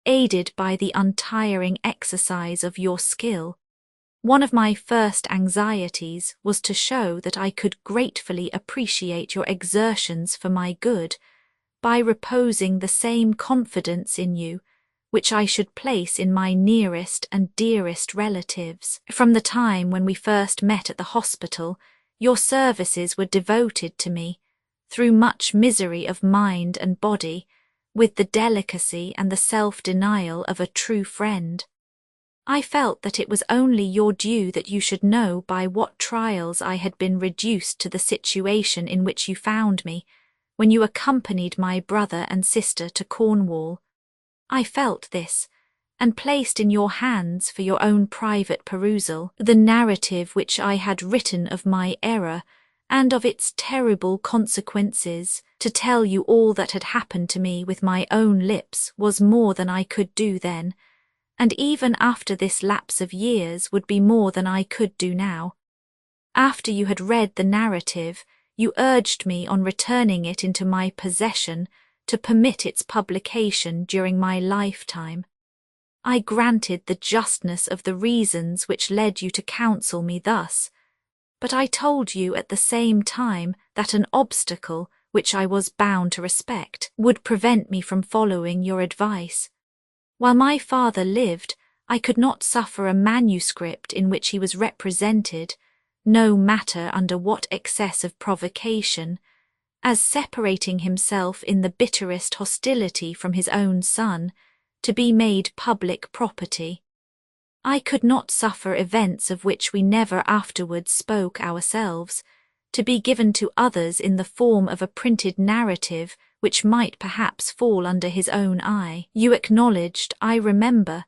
aided by the untiring exercise of your skill? One of my first anxieties was to show that I could gratefully appreciate your exertions for my good by reposing the same confidence in you which I should place in my nearest and dearest relatives. From the time when we first met at the hospital, your services were devoted to me, through much misery of mind and body, with the delicacy and the self-denial of a true friend. I felt that it was only your due that you should know by what trials I had been reduced to the situation in which you found me, when you accompanied my brother and sister to Cornwall. I felt this, and placed in your hands for your own private perusal the narrative which I had written of my error and of its terrible consequences. To tell you all that had happened to me with my own lips was more than I could do then, and even after this lapse of years would be more than I could do now. After you had read the narrative, you urged me on returning it into my possession to permit its publication during my lifetime. I granted the justness of the reasons which led you to counsel me thus, but I told you at the same time that an obstacle, which I was bound to respect, would prevent me from following your advice. While my father lived, I could not suffer a manuscript in which he was represented, no matter under what excess of provocation, as separating himself in the bitterest hostility from his own son, to be made public property. I could not suffer events of which we never afterwards spoke ourselves, to be given to others in the form of a printed narrative which might perhaps fall under his own eye. You acknowledged, I remember,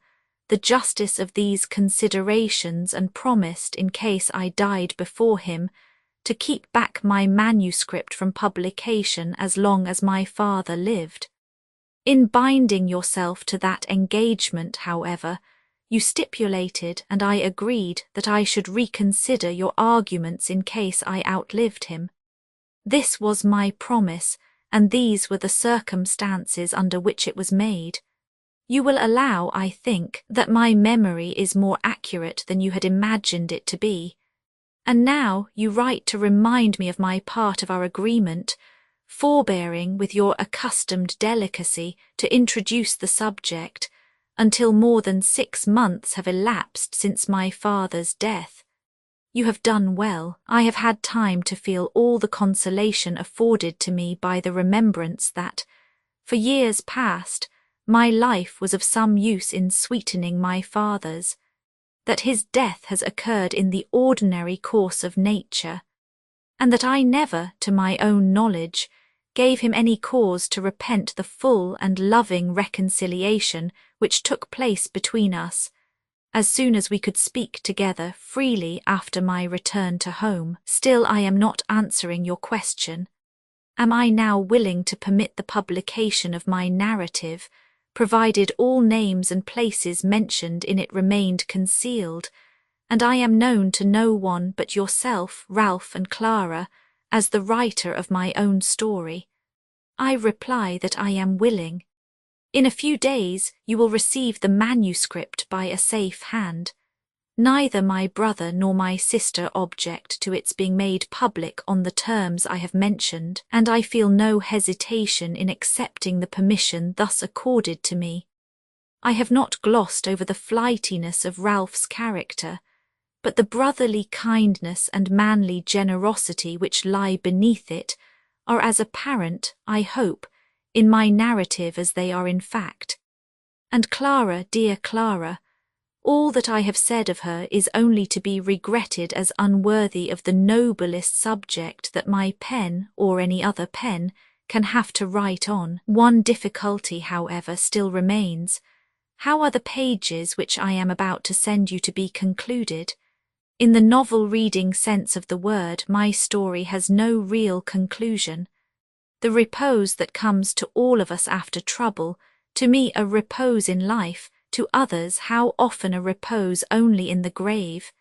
the justice of these considerations and promised, in case I died before him, to keep back my manuscript from publication as long as my father lived. In binding yourself to that engagement, however, you stipulated, and I agreed, that I should reconsider your arguments in case I outlived him. This was my promise, and these were the circumstances under which it was made. You will allow, I think, that my memory is more accurate than you had imagined it to be. And now you write to remind me of my part of our agreement, forbearing with your accustomed delicacy to introduce the subject, until more than 6 months have elapsed since my father's death. You have done well. I have had time to feel all the consolation afforded to me by the remembrance that, for years past, my life was of some use in sweetening my father's, that his death has occurred in the ordinary course of nature, and that I never, to my own knowledge, gave him any cause to repent the full and loving reconciliation which took place between us, as soon as we could speak together freely after my return to home. Still I am not answering your question. Am I now willing to permit the publication of my narrative, provided all names and places mentioned in it remained concealed, and I am known to no one but yourself, Ralph and Clara, as the writer of my own story? I reply that I am willing. In a few days you will receive the manuscript by a safe hand. Neither my brother nor my sister object to its being made public on the terms I have mentioned, and I feel no hesitation in accepting the permission thus accorded to me. I have not glossed over the flightiness of Ralph's character, but the brotherly kindness and manly generosity which lie beneath it are as apparent, I hope, in my narrative as they are in fact. And Clara, dear Clara, all that I have said of her is only to be regretted as unworthy of the noblest subject that my pen, or any other pen, can have to write on. One difficulty, however, still remains. How are the pages which I am about to send you to be concluded? In the novel reading sense of the word, my story has no real conclusion. The repose that comes to all of us after trouble, to me a repose in life, to others how often a repose only in the grave,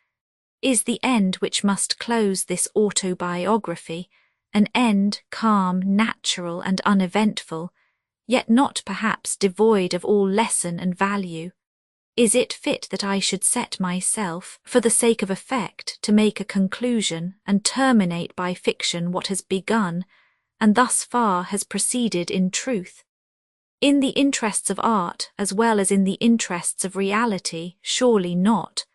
is the end which must close this autobiography, an end calm, natural, and uneventful, yet not perhaps devoid of all lesson and value. Is it fit that I should set myself, for the sake of effect, to make a conclusion and terminate by fiction what has begun, and thus far has proceeded in truth? In the interests of art, as well as in the interests of reality, surely not.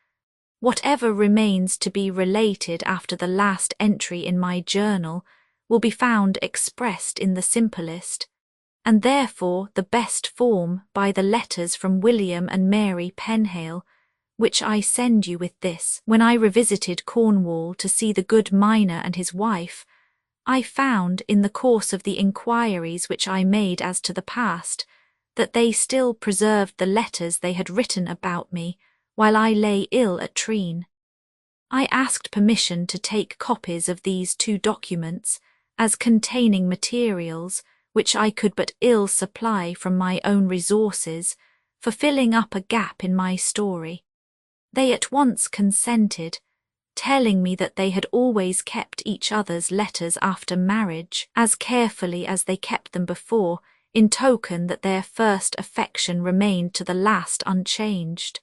Whatever remains to be related after the last entry in my journal will be found expressed in the simplest, and therefore the best form by the letters from William and Mary Penhale, which I send you with this. When I revisited Cornwall to see the good miner and his wife, I found, in the course of the inquiries which I made as to the past, that they still preserved the letters they had written about me while I lay ill at Treen. I asked permission to take copies of these 2 documents, as containing materials which I could but ill supply from my own resources, for filling up a gap in my story. They at once consented, telling me that they had always kept each other's letters after marriage as carefully as they kept them before, in token that their first affection remained to the last unchanged.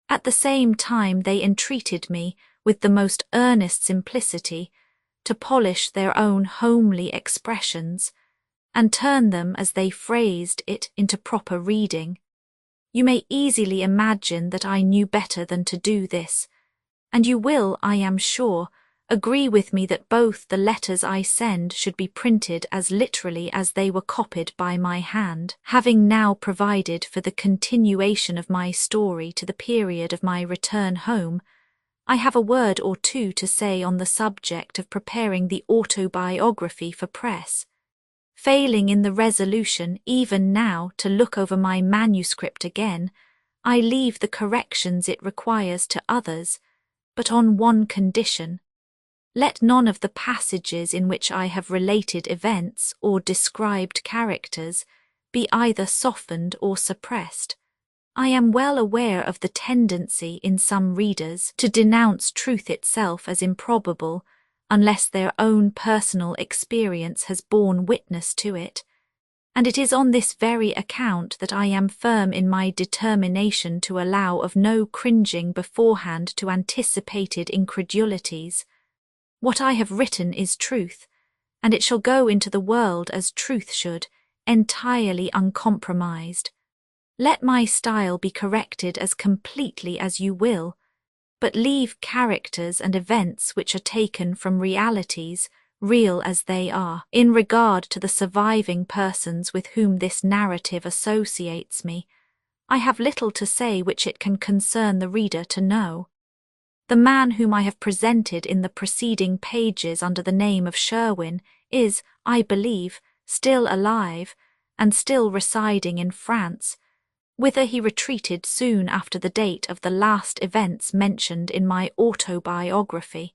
At the same time they entreated me, with the most earnest simplicity, to polish their own homely expressions, and turn them, as they phrased it, into proper reading. You may easily imagine that I knew better than to do this, and you will, I am sure, agree with me that both the letters I send should be printed as literally as they were copied by my hand. Having now provided for the continuation of my story to the period of my return home, I have a word or 2 to say on the subject of preparing the autobiography for press. Failing in the resolution even now to look over my manuscript again, I leave the corrections it requires to others, but on one condition. Let none of the passages in which I have related events or described characters be either softened or suppressed. I am well aware of the tendency in some readers to denounce truth itself as improbable, unless their own personal experience has borne witness to it, and it is on this very account that I am firm in my determination to allow of no cringing beforehand to anticipated incredulities. What I have written is truth, and it shall go into the world as truth should, entirely uncompromised. Let my style be corrected as completely as you will, but leave characters and events which are taken from realities, real as they are, in regard to the surviving persons with whom this narrative associates me. I have little to say which it can concern the reader to know. The man whom I have presented in the preceding pages under the name of Sherwin is, I believe, still alive, and still residing in France, whither he retreated soon after the date of the last events mentioned in my autobiography.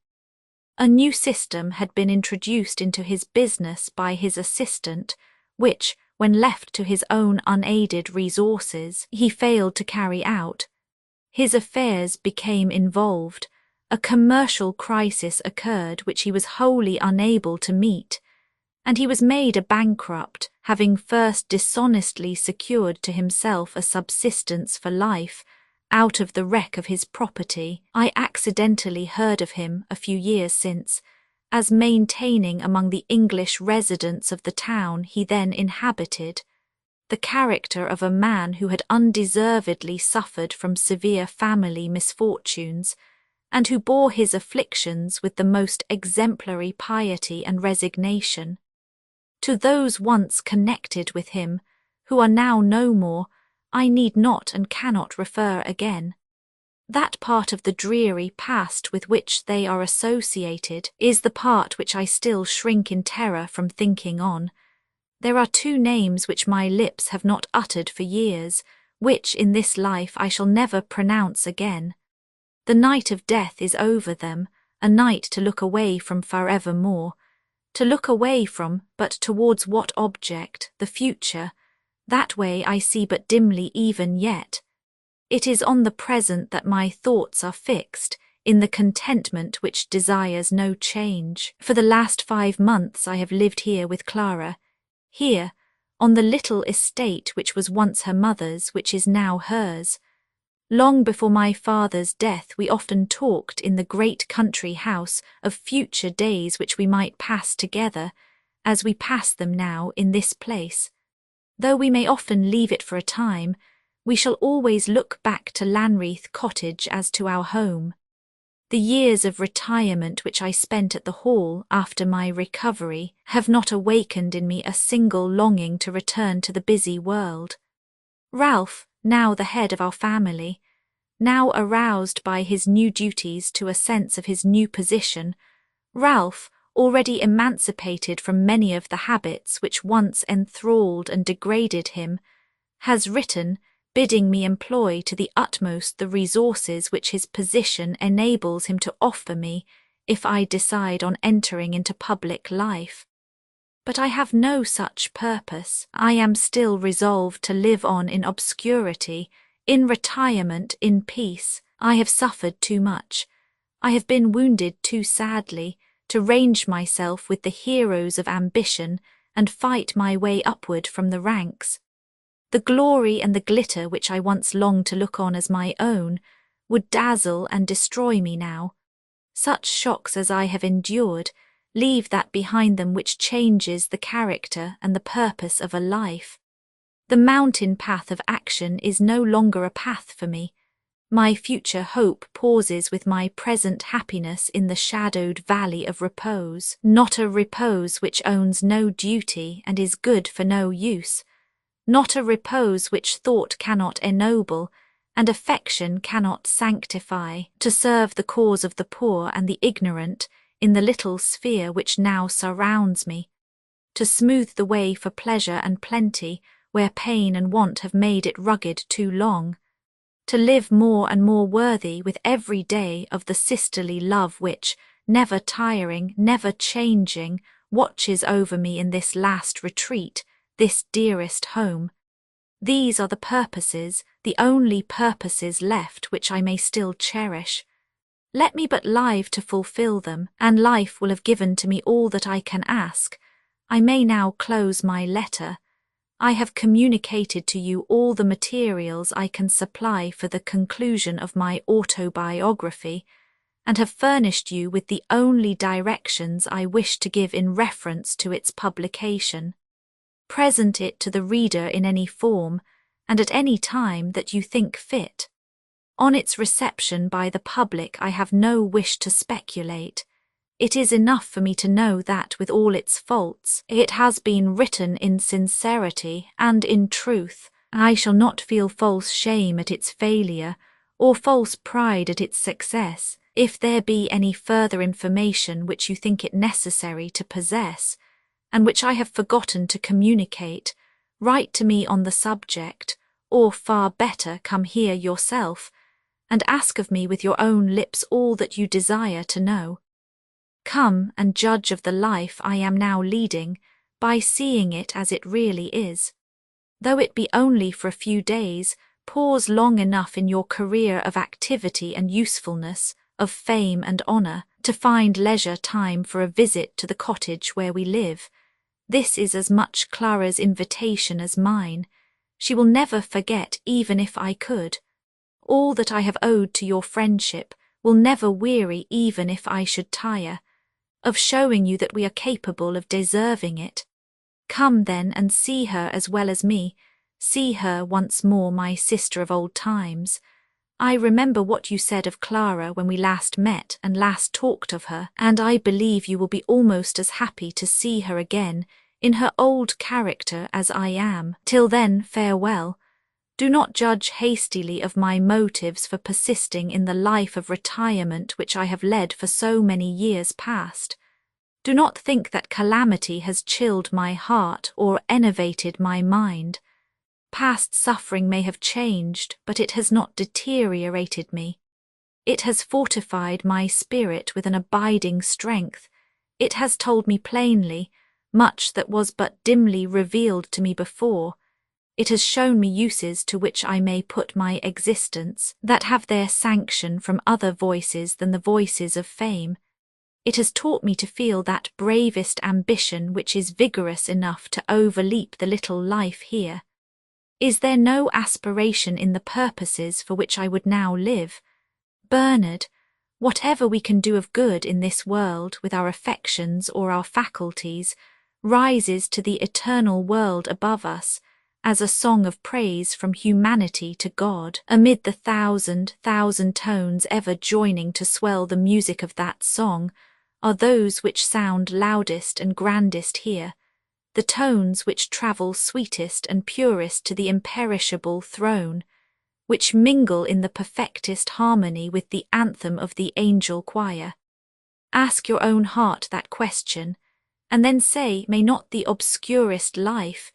A new system had been introduced into his business by his assistant, which, when left to his own unaided resources, he failed to carry out. His affairs became involved, a commercial crisis occurred which he was wholly unable to meet, and he was made a bankrupt, having first dishonestly secured to himself a subsistence for life out of the wreck of his property. I accidentally heard of him a few years since, as maintaining among the English residents of the town he then inhabited the character of a man who had undeservedly suffered from severe family misfortunes, and who bore his afflictions with the most exemplary piety and resignation. To those once connected with him, who are now no more, I need not and cannot refer again. That part of the dreary past with which they are associated is the part which I still shrink in terror from thinking on. There are 2 names which my lips have not uttered for years, which in this life I shall never pronounce again. The night of death is over them, a night to look away from forevermore, To look away from, but towards what object, the future, that way I see but dimly even yet. It is on the present that my thoughts are fixed, in the contentment which desires no change. For the last 5 months I have lived here with Clara, here, on the little estate which was once her mother's, which is now hers. Long before my father's death we often talked in the great country house of future days which we might pass together, as we pass them now in this place. Though we may often leave it for a time, we shall always look back to Lanreath Cottage as to our home. The years of retirement which I spent at the Hall after my recovery have not awakened in me a single longing to return to the busy world. Ralph, now the head of our family, now aroused by his new duties to a sense of his new position, Ralph, already emancipated from many of the habits which once enthralled and degraded him, has written, bidding me employ to the utmost the resources which his position enables him to offer me if I decide on entering into public life. But I have no such purpose. I am still resolved to live on in obscurity, in retirement, in peace. I have suffered too much. I have been wounded too sadly to range myself with the heroes of ambition and fight my way upward from the ranks. The glory and the glitter which I once longed to look on as my own would dazzle and destroy me now. Such shocks as I have endured leave that behind them which changes the character and the purpose of a life. The mountain path of action is no longer a path for me. My future hope pauses with my present happiness in the shadowed valley of repose, not a repose which owns no duty and is good for no use, not a repose which thought cannot ennoble and affection cannot sanctify, to serve the cause of the poor and the ignorant in the little sphere which now surrounds me, to smooth the way for pleasure and plenty where pain and want have made it rugged too long, to live more and more worthy with every day of the sisterly love which, never tiring, never changing, watches over me in this last retreat, this dearest home. These are the purposes, the only purposes left which I may still cherish. Let me but live to fulfil them, and life will have given to me all that I can ask. I may now close my letter. I have communicated to you all the materials I can supply for the conclusion of my autobiography, and have furnished you with the only directions I wish to give in reference to its publication. Present it to the reader in any form, and at any time that you think fit. On its reception by the public I have no wish to speculate. It is enough for me to know that, with all its faults, it has been written in sincerity and in truth. I shall not feel false shame at its failure, or false pride at its success. If there be any further information which you think it necessary to possess, and which I have forgotten to communicate, write to me on the subject, or far better, come here yourself, and ask of me with your own lips all that you desire to know. Come and judge of the life I am now leading by seeing it as it really is. Though it be only for a few days, pause long enough in your career of activity and usefulness, of fame and honour, to find leisure time for a visit to the cottage where we live. This is as much Clara's invitation as mine. She will never forget, even if I could. All that I have owed to your friendship will never weary, even if I should tire, of showing you that we are capable of deserving it. Come then and see her as well as me. See her once more, my sister of old times. I remember what you said of Clara when we last met and last talked of her, and I believe you will be almost as happy to see her again in her old character as I am. Till then, farewell. Do not judge hastily of my motives for persisting in the life of retirement which I have led for so many years past. Do not think that calamity has chilled my heart or enervated my mind. Past suffering may have changed, but it has not deteriorated me. It has fortified my spirit with an abiding strength. It has told me plainly much that was but dimly revealed to me before. It has shown me uses to which I may put my existence, that have their sanction from other voices than the voices of fame. It has taught me to feel that bravest ambition which is vigorous enough to overleap the little life here. Is there no aspiration in the purposes for which I would now live? Bernard, whatever we can do of good in this world with our affections or our faculties rises to the eternal world above us, as a song of praise from humanity to God, amid the thousand tones ever joining to swell the music of that song, are those which sound loudest and grandest here, the tones which travel sweetest and purest to the imperishable throne, which mingle in the perfectest harmony with the anthem of the angel choir. Ask your own heart that question, and then say, may not the obscurest life,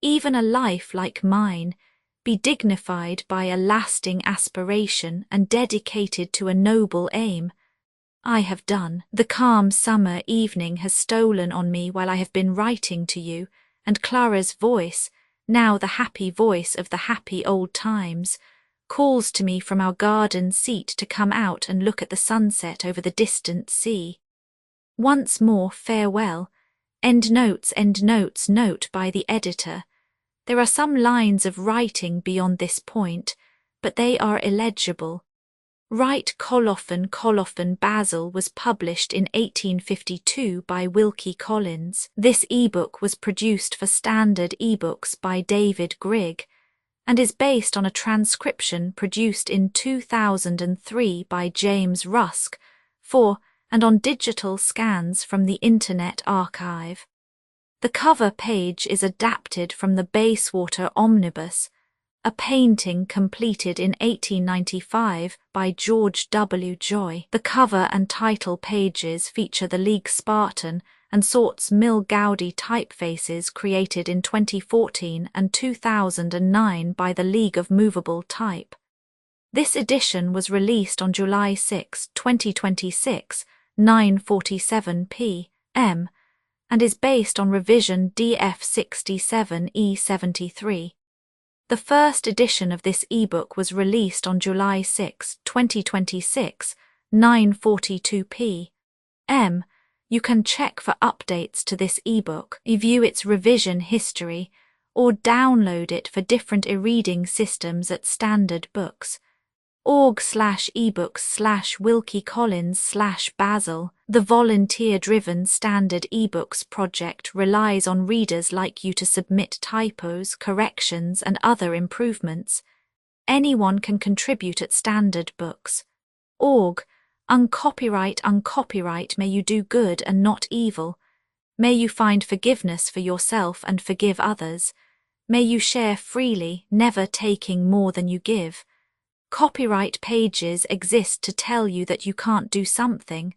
even a life like mine, be dignified by a lasting aspiration and dedicated to a noble aim? I have done. The calm summer evening has stolen on me while I have been writing to you, and Clara's voice, now the happy voice of the happy old times, calls to me from our garden seat to come out and look at the sunset over the distant sea. Once more farewell. Endnotes, note by the editor. There are some lines of writing beyond this point, but they are illegible. Write Colophon Basil was published in 1852 by Wilkie Collins. This ebook was produced for Standard eBooks by David Grigg, and is based on a transcription produced in 2003 by James Rusk and on digital scans from the Internet Archive. The cover page is adapted from the Bayswater Omnibus, a painting completed in 1895 by George W. Joy. The cover and title pages feature the League Spartan and Sorts Mill Gaudi typefaces created in 2014 and 2009 by the League of Movable Type. This edition was released on July 6, 2026, 9:47 p.m., and is based on revision DF67E73. The first edition of this ebook was released on July 6, 2026, 9:42 p.m. You can check for updates to this ebook, view its revision history, or download it for different e-reading systems at Standard Books. org/ebooks/wilkiecollins/Basil. The volunteer-driven Standard eBooks project relies on readers like you to submit typos, corrections, and other improvements. Anyone can contribute at Standard Books. Org. Uncopyright, may you do good and not evil. May you find forgiveness for yourself and forgive others. May you share freely, never taking more than you give. Copyright pages exist to tell you that you can't do something.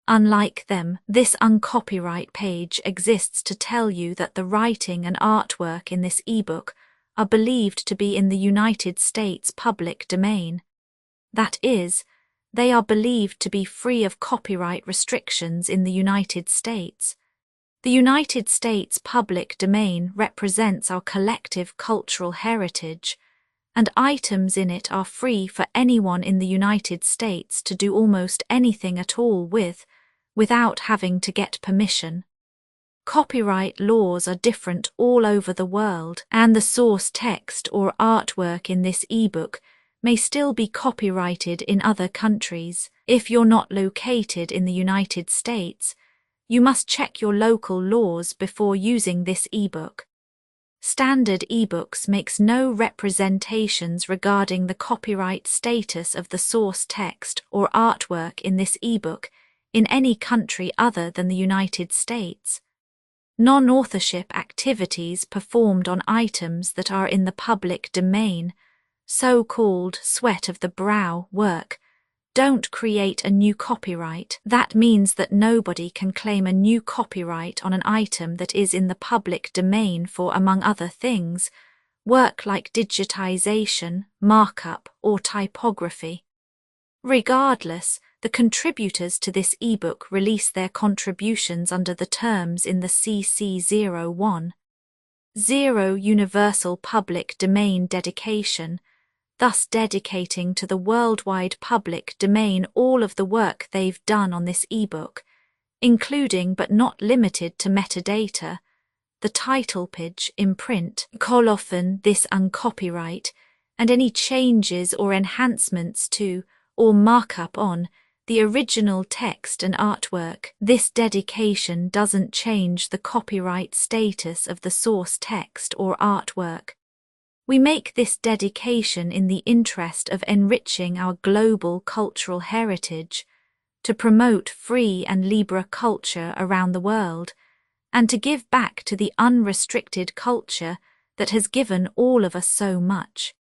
Unlike them, this uncopyright page exists to tell you that the writing and artwork in this ebook are believed to be in the United States public domain. That is, they are believed to be free of copyright restrictions in the United States. The United States public domain represents our collective cultural heritage, and items in it are free for anyone in the United States to do almost anything at all with, without having to get permission. Copyright laws are different all over the world, and the source text or artwork in this ebook may still be copyrighted in other countries. If you're not located in the United States, you must check your local laws before using this ebook. Standard eBooks makes no representations regarding the copyright status of the source text or artwork in this ebook in any country other than the United States. Non-authorship activities performed on items that are in the public domain, so-called sweat of the brow work, don't create a new copyright. That means that nobody can claim a new copyright on an item that is in the public domain for, among other things, work like digitization, markup, or typography. Regardless, The contributors to this ebook release their contributions under the terms in the CC01. 0 Universal Public Domain Dedication, thus dedicating to the worldwide public domain all of the work they've done on this ebook, including but not limited to metadata, the title page in print, colophon this uncopyright, and any changes or enhancements to or markup on the original text and artwork. This dedication doesn't change the copyright status of the source text or artwork. We make this dedication in the interest of enriching our global cultural heritage, to promote free and libre culture around the world, and to give back to the unrestricted culture that has given all of us so much.